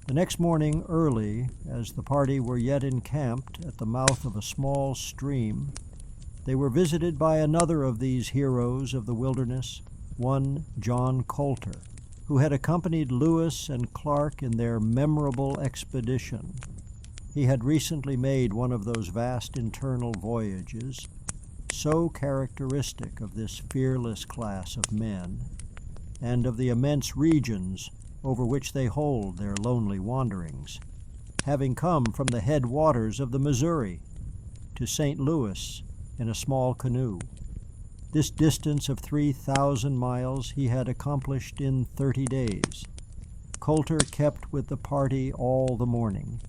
The next morning early, as the party were yet encamped at the mouth of a small stream, they were visited by another of these heroes of the wilderness, one John Colter, who had accompanied Lewis and Clark in their memorable expedition. He had recently made one of those vast internal voyages, so characteristic of this fearless class of men, and of the immense regions over which they hold their lonely wanderings, having come from the head waters of the Missouri to St. Louis in a small canoe. This distance of 3,000 miles he had accomplished in 30 days. Colter kept with the party all the morning.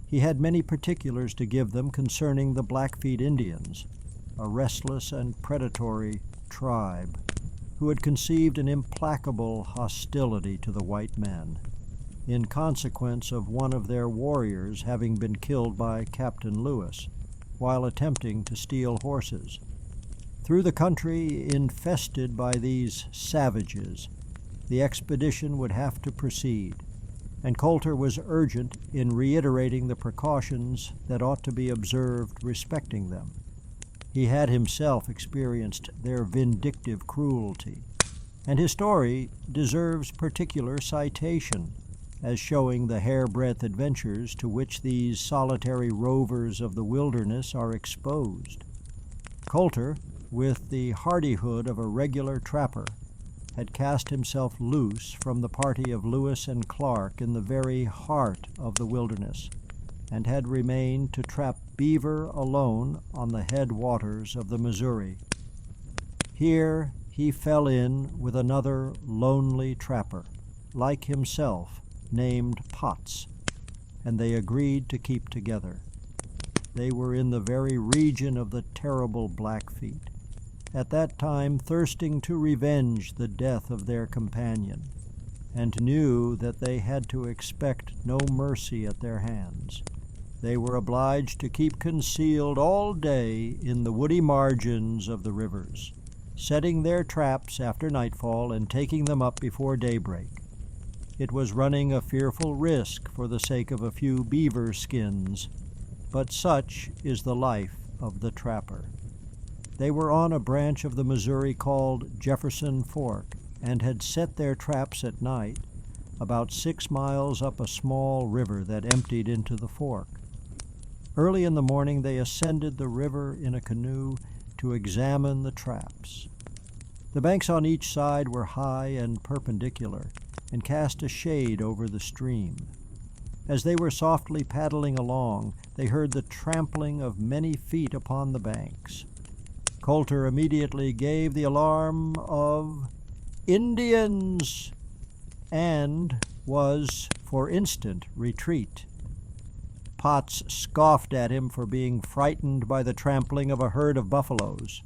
He had many particulars to give them concerning the Blackfeet Indians, a restless and predatory tribe who had conceived an implacable hostility to the white men, in consequence of one of their warriors having been killed by Captain Lewis while attempting to steal horses. Through the country infested by these savages, the expedition would have to proceed, and Colter was urgent in reiterating the precautions that ought to be observed respecting them. He had himself experienced their vindictive cruelty, and his story deserves particular citation as showing the hairbreadth adventures to which these solitary rovers of the wilderness are exposed. Colter, with the hardihood of a regular trapper, had cast himself loose from the party of Lewis and Clark in the very heart of the wilderness, and had remained to trap beaver alone on the head waters of the Missouri. Here he fell in with another lonely trapper, like himself, named Potts, and they agreed to keep together. They were in the very region of the terrible Blackfeet, at that time thirsting to revenge the death of their companion, and knew that they had to expect no mercy at their hands. They were obliged to keep concealed all day in the woody margins of the rivers, setting their traps after nightfall and taking them up before daybreak. It was running a fearful risk for the sake of a few beaver skins, but such is the life of the trapper. They were on a branch of the Missouri called Jefferson Fork, and had set their traps at night about 6 miles up a small river that emptied into the fork. Early in the morning they ascended the river in a canoe to examine the traps. The banks on each side were high and perpendicular, and cast a shade over the stream. As they were softly paddling along, they heard the trampling of many feet upon the banks. Colter immediately gave the alarm of Indians, and was for instant retreat. Potts scoffed at him for being frightened by the trampling of a herd of buffaloes.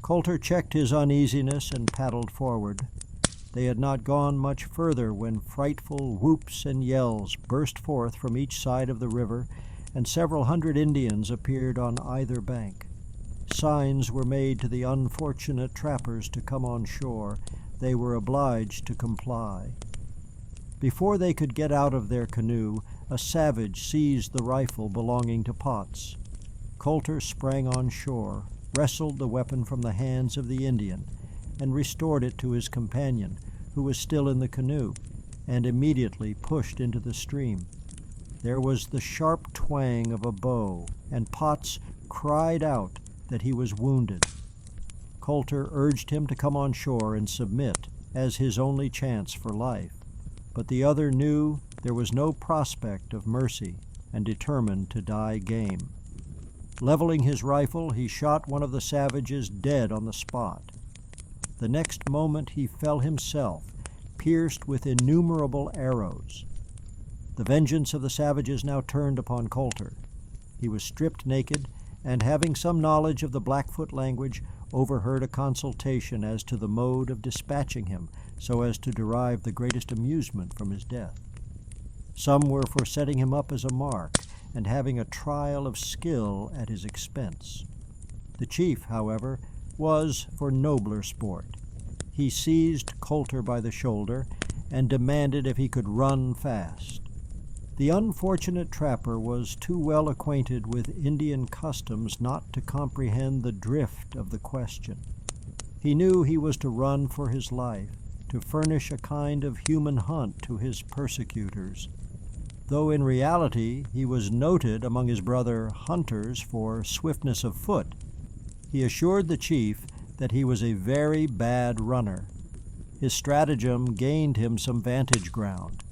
Colter checked his uneasiness and paddled forward. They had not gone much further when frightful whoops and yells burst forth from each side of the river, and several hundred Indians appeared on either bank. Signs were made to the unfortunate trappers to come on shore. They were obliged to comply. Before they could get out of their canoe, a savage seized the rifle belonging to Potts. Colter sprang on shore, wrestled the weapon from the hands of the Indian, and restored it to his companion, who was still in the canoe, and immediately pushed into the stream. There was the sharp twang of a bow, and Potts cried out that he was wounded. Colter urged him to come on shore and submit, as his only chance for life, but the other knew there was no prospect of mercy, and determined to die game. Leveling his rifle, he shot one of the savages dead on the spot. The next moment he fell himself, pierced with innumerable arrows. The vengeance of the savages now turned upon Colter. He was stripped naked, and having some knowledge of the Blackfoot language, overheard a consultation as to the mode of dispatching him, so as to derive the greatest amusement from his death. Some were for setting him up as a mark, and having a trial of skill at his expense. The chief, however, was for nobler sport. He seized Colter by the shoulder and demanded if he could run fast. The unfortunate trapper was too well acquainted with Indian customs not to comprehend the drift of the question. He knew he was to run for his life, to furnish a kind of human hunt to his persecutors, though in reality he was noted among his brother hunters for swiftness of foot. He assured the chief that he was a very bad runner. His stratagem gained him some vantage ground.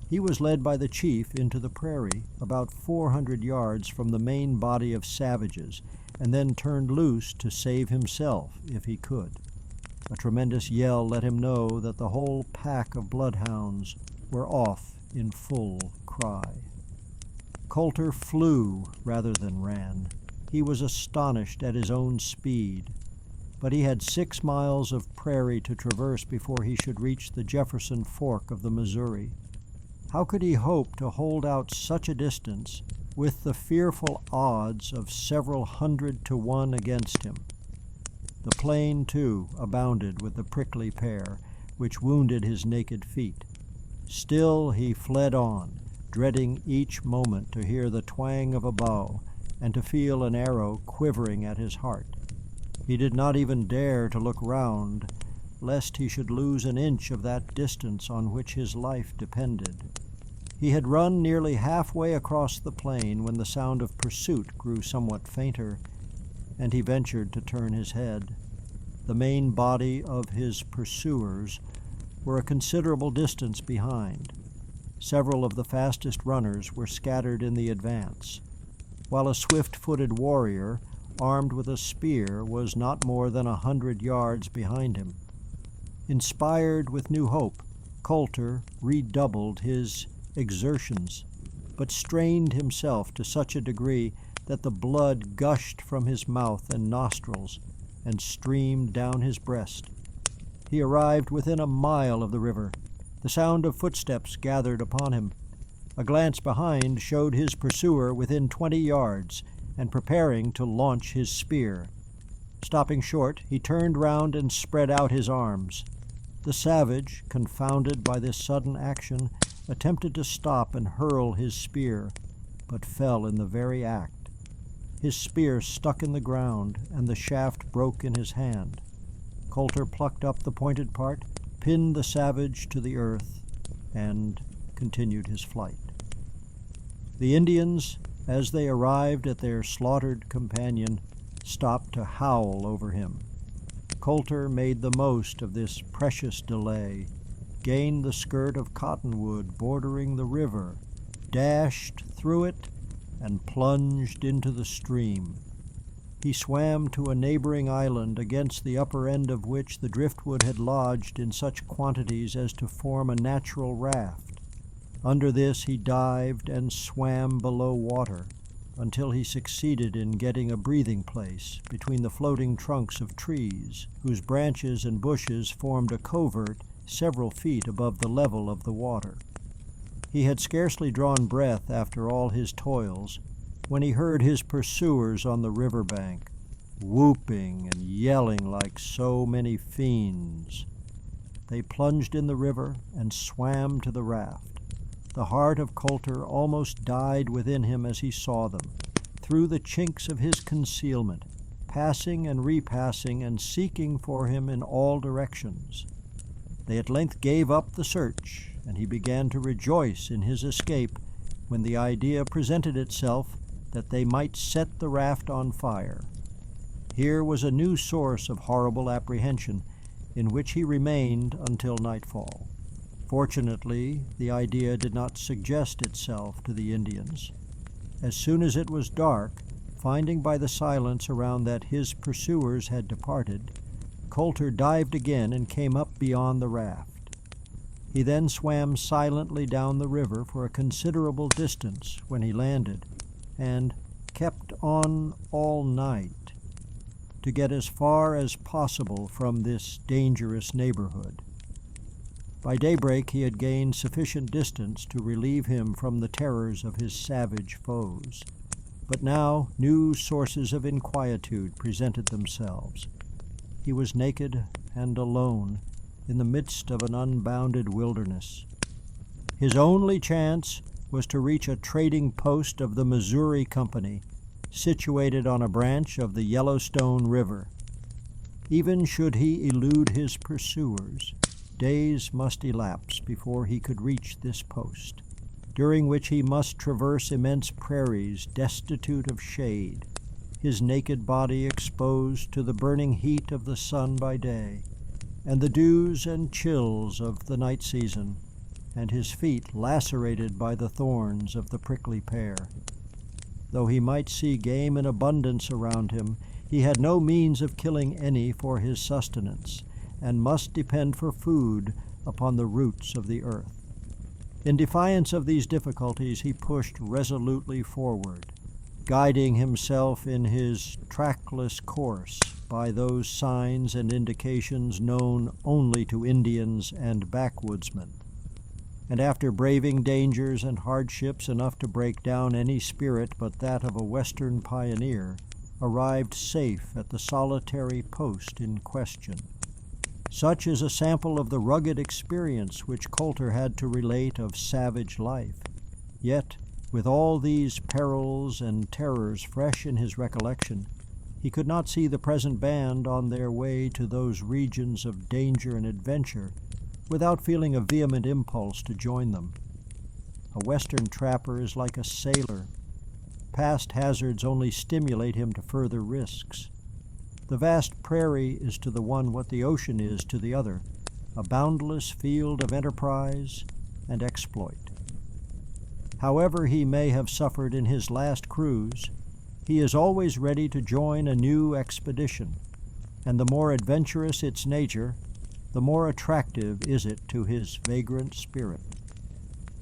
He was led by the chief into the prairie, about 400 yards from the main body of savages, and then turned loose to save himself if he could. A tremendous yell let him know that the whole pack of bloodhounds were off in full cry. Colter flew rather than ran. He was astonished at his own speed, but he had 6 miles of prairie to traverse before he should reach the Jefferson Fork of the Missouri. How could he hope to hold out such a distance with the fearful odds of several 100 to 1 against him? The plain, too, abounded with the prickly pear, which wounded his naked feet. Still he fled on, dreading each moment to hear the twang of a bow and to feel an arrow quivering at his heart. He did not even dare to look round, lest he should lose an inch of that distance on which his life depended. He had run nearly halfway across the plain when the sound of pursuit grew somewhat fainter, and he ventured to turn his head. The main body of his pursuers were a considerable distance behind. Several of the fastest runners were scattered in the advance, while a swift-footed warrior, armed with a spear, was not more than 100 yards behind him. Inspired with new hope, Colter redoubled his exertions, but strained himself to such a degree that the blood gushed from his mouth and nostrils and streamed down his breast. He arrived within a mile of the river. The sound of footsteps gathered upon him. A glance behind showed his pursuer within 20 yards and preparing to launch his spear. Stopping short, he turned round and spread out his arms. The savage, confounded by this sudden action, attempted to stop and hurl his spear, but fell in the very act. His spear stuck in the ground, and the shaft broke in his hand. Colter plucked up the pointed part, pinned the savage to the earth, and continued his flight. The Indians, as they arrived at their slaughtered companion, stopped to howl over him. Colter made the most of this precious delay, gained the skirt of cottonwood bordering the river, dashed through it, and plunged into the stream. He swam to a neighboring island against the upper end of which the driftwood had lodged in such quantities as to form a natural raft. Under this he dived and swam below water until he succeeded in getting a breathing place between the floating trunks of trees, whose branches and bushes formed a covert several feet above the level of the water. He had scarcely drawn breath after all his toils when he heard his pursuers on the river bank, whooping and yelling like so many fiends. They plunged in the river and swam to the raft. The heart of Colter almost died within him as he saw them, through the chinks of his concealment, passing and repassing and seeking for him in all directions. They at length gave up the search, and he began to rejoice in his escape when the idea presented itself that they might set the raft on fire. Here was a new source of horrible apprehension, in which he remained until nightfall. Fortunately, the idea did not suggest itself to the Indians. As soon as it was dark, finding by the silence around that his pursuers had departed, Colter dived again and came up beyond the raft. He then swam silently down the river for a considerable distance when he landed, and kept on all night to get as far as possible from this dangerous neighborhood. By daybreak he had gained sufficient distance to relieve him from the terrors of his savage foes. But now new sources of inquietude presented themselves. He was naked and alone in the midst of an unbounded wilderness. His only chance was to reach a trading post of the Missouri Company, situated on a branch of the Yellowstone River. Even should he elude his pursuers, days must elapse before he could reach this post, during which he must traverse immense prairies destitute of shade, his naked body exposed to the burning heat of the sun by day, and the dews and chills of the night season, and his feet lacerated by the thorns of the prickly pear. Though he might see game in abundance around him, he had no means of killing any for his sustenance, and must depend for food upon the roots of the earth. In defiance of these difficulties, he pushed resolutely forward, guiding himself in his trackless course by those signs and indications known only to Indians and backwoodsmen. And after braving dangers and hardships enough to break down any spirit but that of a Western pioneer, arrived safe at the solitary post in question. Such is a sample of the rugged experience which Colter had to relate of savage life. Yet, with all these perils and terrors fresh in his recollection, he could not see the present band on their way to those regions of danger and adventure without feeling a vehement impulse to join them. A Western trapper is like a sailor. Past hazards only stimulate him to further risks. The vast prairie is to the one what the ocean is to the other, a boundless field of enterprise and exploit. However he may have suffered in his last cruise, he is always ready to join a new expedition, and the more adventurous its nature, the more attractive is it to his vagrant spirit.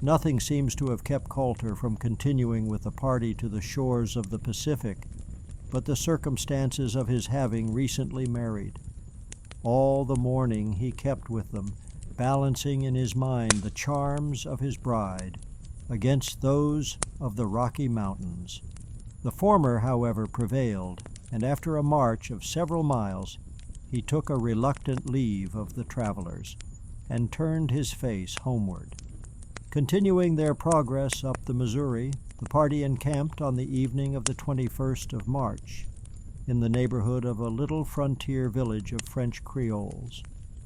Nothing seems to have kept Colter from continuing with the party to the shores of the Pacific, but the circumstances of his having recently married. All the morning he kept with them, balancing in his mind the charms of his bride against those of the Rocky Mountains. The former, however, prevailed, and after a march of several miles, he took a reluctant leave of the travelers and turned his face homeward. Continuing their progress up the Missouri, the party encamped on the evening of the 21st of March in the neighborhood of a little frontier village of French Creoles.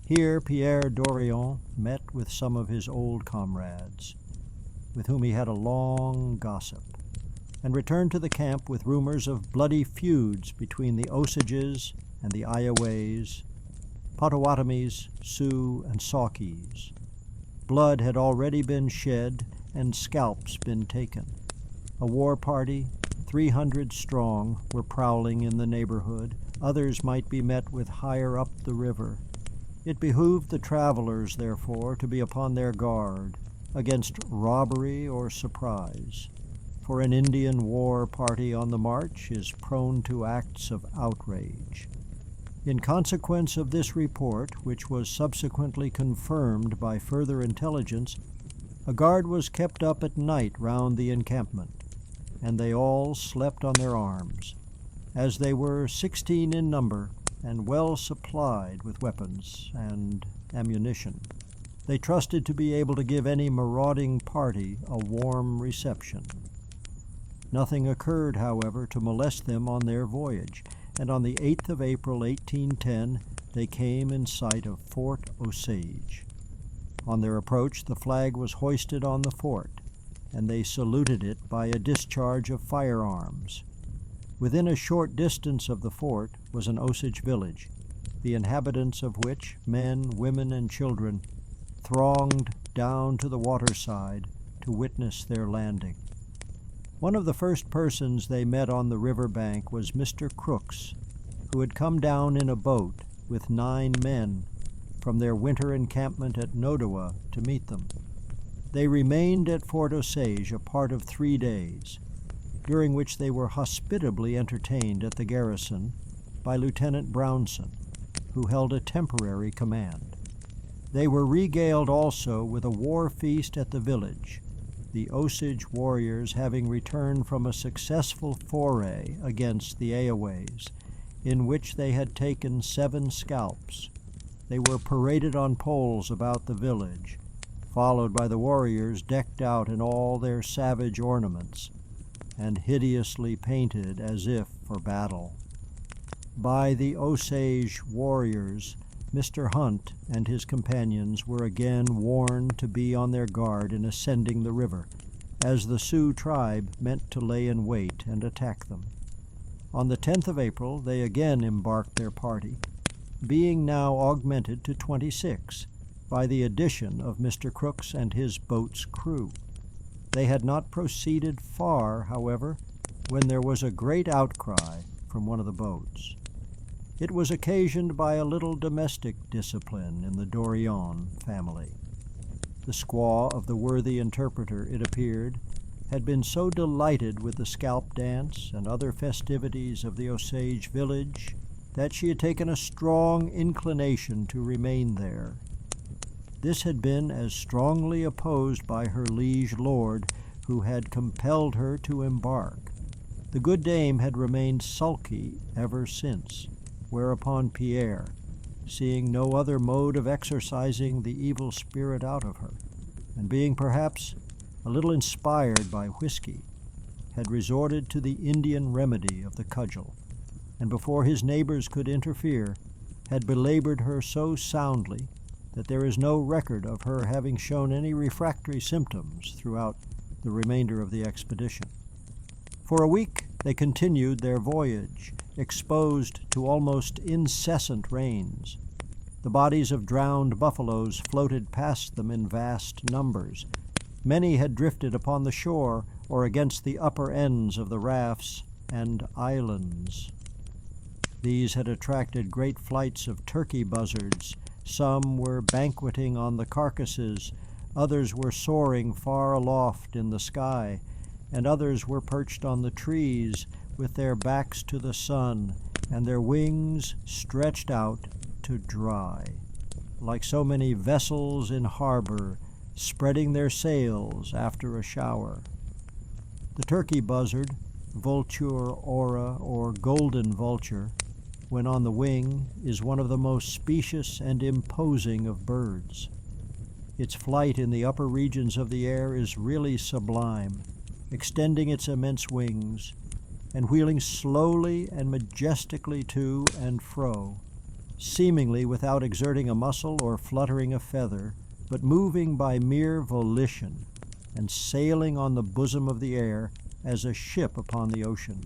Here Pierre Dorion met with some of his old comrades, with whom he had a long gossip, and returned to the camp with rumors of bloody feuds between the Osages and the Ioways, Potawatomis, Sioux, and Saukees. Blood had already been shed and scalps been taken. A war party, 300 strong, were prowling in the neighborhood. Others might be met with higher up the river. It behooved the travelers, therefore, to be upon their guard against robbery or surprise, for an Indian war party on the march is prone to acts of outrage. In consequence of this report, which was subsequently confirmed by further intelligence, a guard was kept up at night round the encampment, and they all slept on their arms. As they were 16 in number and well supplied with weapons and ammunition, they trusted to be able to give any marauding party a warm reception. Nothing occurred, however, to molest them on their voyage, and on the 8th of April, 1810, they came in sight of Fort Osage. On their approach, the flag was hoisted on the fort, and they saluted it by a discharge of firearms. Within a short distance of the fort was an Osage village, the inhabitants of which, men, women, and children, thronged down to the waterside to witness their landing. One of the first persons they met on the river bank was Mr. Crooks, who had come down in a boat with 9 men from their winter encampment at Nodowa to meet them. They remained at Fort Osage a part of 3 days, during which they were hospitably entertained at the garrison by Lieutenant Brownson, who held a temporary command. They were regaled also with a war feast at the village, the Osage warriors having returned from a successful foray against the Ioways, in which they had taken 7 scalps. They were paraded on poles about the village, followed by the warriors decked out in all their savage ornaments, and hideously painted as if for battle. By the Osage warriors, Mr. Hunt and his companions were again warned to be on their guard in ascending the river, as the Sioux tribe meant to lay in wait and attack them. On the 10th of April they again embarked their party, being now augmented to 26 by the addition of Mr. Crooks and his boat's crew. They had not proceeded far, however, when there was a great outcry from one of the boats. It was occasioned by a little domestic discipline in the Dorion family. The squaw of the worthy interpreter, it appeared, had been so delighted with the scalp dance and other festivities of the Osage village that she had taken a strong inclination to remain there. This had been as strongly opposed by her liege lord, who had compelled her to embark. The good dame had remained sulky ever since, whereupon Pierre, seeing no other mode of exorcising the evil spirit out of her, and being perhaps a little inspired by whiskey, had resorted to the Indian remedy of the cudgel, and before his neighbors could interfere, had belabored her so soundly that there is no record of her having shown any refractory symptoms throughout the remainder of the expedition. For a week they continued their voyage, exposed to almost incessant rains. The bodies of drowned buffaloes floated past them in vast numbers. Many had drifted upon the shore or against the upper ends of the rafts and islands. These had attracted great flights of turkey buzzards. Some were banqueting on the carcasses, others were soaring far aloft in the sky, and others were perched on the trees with their backs to the sun and their wings stretched out to dry, like so many vessels in harbor spreading their sails after a shower. The turkey buzzard, Vulture aura or golden vulture, when on the wing, is one of the most specious and imposing of birds. Its flight in the upper regions of the air is really sublime, extending its immense wings and wheeling slowly and majestically to and fro, seemingly without exerting a muscle or fluttering a feather, but moving by mere volition and sailing on the bosom of the air as a ship upon the ocean.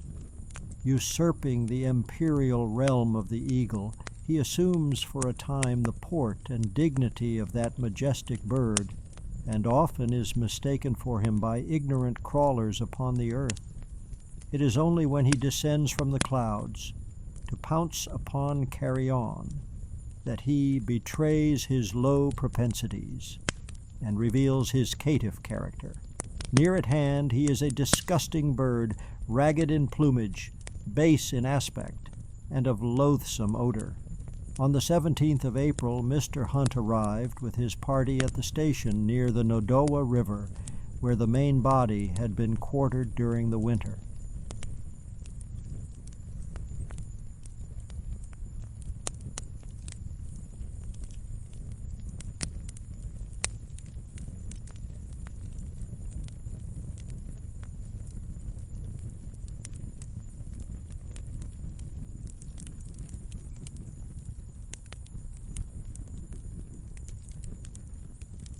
Usurping the imperial realm of the eagle, he assumes for a time the port and dignity of that majestic bird, and often is mistaken for him by ignorant crawlers upon the earth. It is only when he descends from the clouds to pounce upon carrion that he betrays his low propensities and reveals his caitiff character. Near at hand he is a disgusting bird, ragged in plumage, base in aspect, and of loathsome odor. On the 17th of April, Mr. Hunt arrived with his party at the station near the Nodowa River, where the main body had been quartered during the winter.